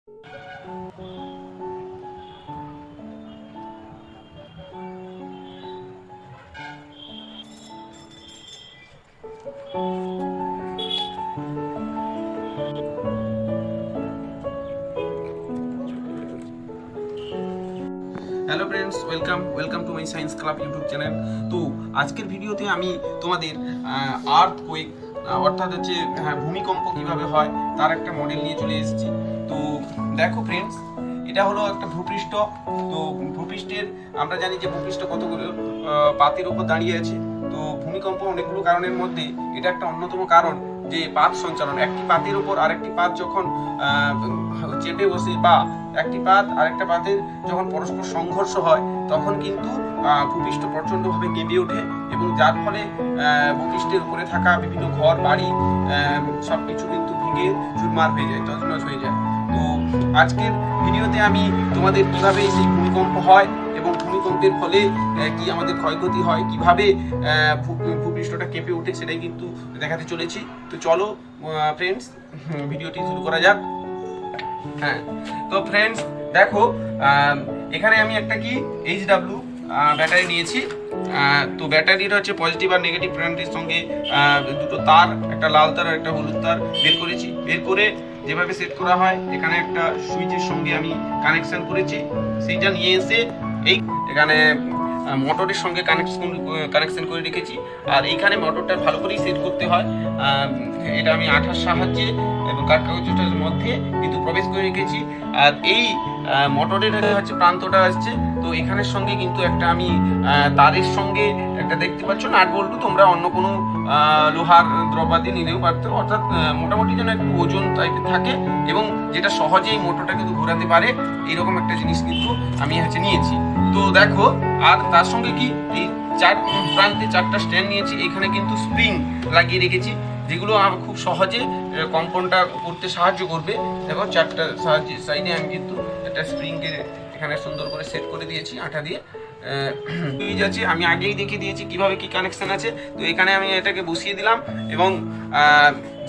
Hello friends, welcome to my science club YouTube channel. তো আজকের ভিডিওতে আমি তোমাদের আর্থকুয়েক অর্থাৎ হচ্ছে ভূমিকম্প কিভাবে হয় তার একটা মডেল নিয়ে চলে এসেছি। তো দেখো ফ্রেন্ডস, এটা হলো একটা ভূপৃষ্ঠ। তো ভূপৃষ্ঠের আমরা জানি যে ভূপৃষ্ঠ কতগুলো পাতের উপর দাঁড়িয়ে আছে। তো ভূমিকম্প অনেকগুলো কারণের মধ্যে এটা একটা অন্যতম কারণ, যে পাত সঞ্চালন। একটি পাতের উপর আরেকটি পাত যখন চেপে বসে বা একটি পাত আরেকটা পাতের যখন পরস্পর সংঘর্ষ হয়, তখন কিন্তু ভূপৃষ্ঠ প্রচণ্ডভাবে কেঁপে ওঠে এবং যার ফলে ভূপৃষ্ঠের উপরে থাকা বিভিন্ন ঘর বাড়ি সবকিছু কিন্তু ভেঙে চুরমার হয়ে যায়, তছনছ হয়ে যায়। তো আজকের ভিডিওতে আমি তোমাদের কিভাবে সেই ভূমিকম্প হয় এবং ভূমিকম্পের ফলে কি আমাদের ক্ষয়ক্ষতি হয়, কিভাবে ভূপৃষ্ঠটা কেঁপে ওঠে, সেটাই কিন্তু দেখাতে চলেছি। তো চলো ফ্রেন্ডস, ভিডিওটি শুরু করা যাক। হ্যাঁ, তো ফ্রেন্ডস দেখো, এখানে আমি একটা কি HW ব্যাটারি নিয়েছি। তো ব্যাটারিটা হচ্ছে পজিটিভ আর নেগেটিভ প্রান্তের সঙ্গে দুটো তার, একটা লাল তার আর একটা হলুদ তার বের করেছি। বের করে যেভাবে সেট করা হয়, এখানে একটা সুইচের সঙ্গে আমি কানেকশন করেছি। সেইটা নিয়ে এসে এখানে মোটরের সঙ্গে কানেকশন করে রেখেছি। আর এইখানে মোটরটা ভালো করেই সেট করতে হয়। এটা আমি আঠার সাহায্যে এবং কাঠ কাগজটার মধ্যে কিন্তু প্রবেশ করে রেখেছি। আর এই মোটরের হচ্ছে প্রান্তটা আসছে, তো এখানের সঙ্গে কিন্তু একটা আমি তারের সঙ্গে একটা দেখতে পাচ্ছ 8 ভোল্ট। তোমরা অন্য কোনো লোহার দ্রব্যাদি নিলেও পারতো, অর্থাৎ মোটামুটি যেন একটু ওজন টাইপের থাকে এবং যেটা সহজেই মোটরটা কিন্তু ঘোরাতে পারে, এইরকম একটা জিনিস কিন্তু আমি হচ্ছে নিয়েছি। তো দেখো, আর তার সঙ্গে কি এই চার প্রান্তে 4টা স্ট্যান্ড নিয়েছি। এখানে কিন্তু স্প্রিং লাগিয়ে রেখেছি, যেগুলো খুব সহজে কম্পনটা করতে সাহায্য করবে। দেখো 4টা সাইডে আমি কিন্তু একটা স্প্রিংকে এখানে সুন্দর করে সেট করে দিয়েছি আঠা দিয়ে। সুইচ আছে, আমি আগেই দেখিয়ে দিয়েছি কিভাবে কি কানেকশন আছে। তো এখানে আমি এটাকে বসিয়ে দিলাম এবং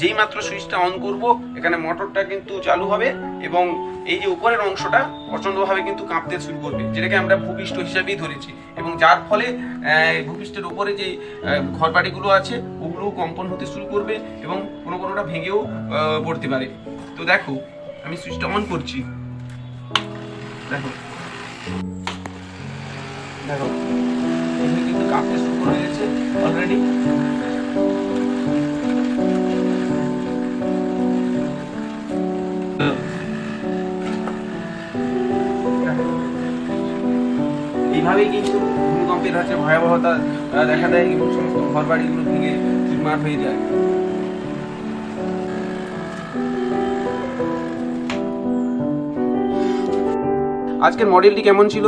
যেই মাত্র সুইচটা অন করব, এখানে মোটরটা কিন্তু চালু হবে এবং এই যে উপরের অংশটা প্রচণ্ডভাবে কিন্তু কাঁপতে শুরু করবে, যেটাকে আমরা ভূপৃষ্ঠ হিসাবেই ধরেছি। এবং যার ফলে ভূপৃষ্ঠের উপরে যে ঘরবাড়িগুলো আছে ওগুলো কম্পন হতে শুরু করবে এবং কোনোটা ভেঙেও পড়তে পারে। তো দেখো, আমি সুইচটা অন করছি। দেখো দেখো, এখানে কিন্তু কাঁপতে শুরু করে দিয়েছে অলরেডি। এইভাবেই কিন্তু ভূমিকম্পের হচ্ছে ভয়াবহতা দেখা দেয় এবং সমস্ত ঘর বাড়িগুলো ভেঙে চুরমার হয়ে যায়। আজকের মডেলটি কেমন ছিল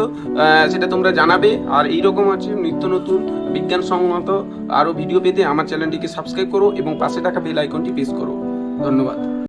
সেটা তোমরা জানাবে। আর এইরকম আছে নিত্য নতুন বিজ্ঞানসম্মত আরও ভিডিও পেতে আমার চ্যানেলটিকে সাবস্ক্রাইব করো এবং পাশে থাকা বেল আইকনটি প্রেস করো। ধন্যবাদ।